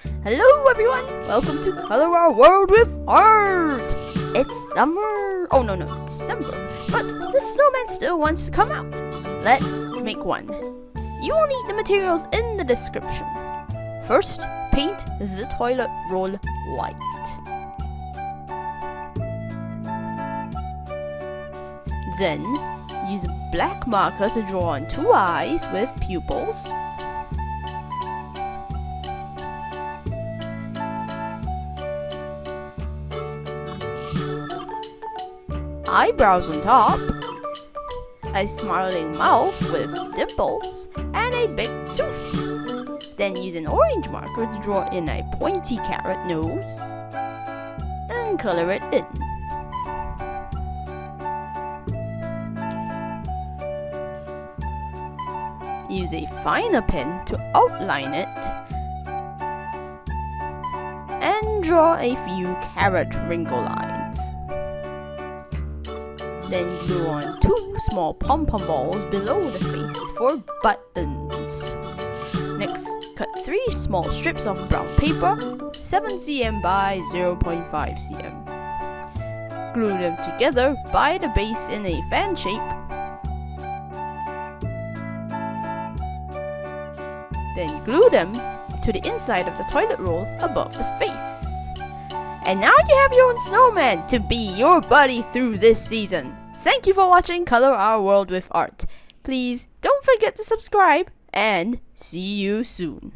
Hello everyone! Welcome to Color Our World with Art! It's summer. Oh no, December. But the snowman still wants to come out. Let's make one. You will need the materials in the description. First, paint the toilet roll white. Then, use a black marker to draw on two eyes with pupils. Eyebrows on top, a smiling mouth with dimples, and a big tooth. Then use an orange marker to draw in a pointy carrot nose and color it in. Use a finer pen to outline it and draw a few carrot wrinkle lines. Then glue on two small pom-pom balls below the face for buttons. Next, cut 3 small strips of brown paper, 7 cm by 0.5 cm. Glue them together by the base in a fan shape. Then glue them to the inside of the toilet roll above the face. And now you have your own snowman to be your buddy through this season. Thank you for watching Color Our World with Art. Please don't forget to subscribe and see you soon.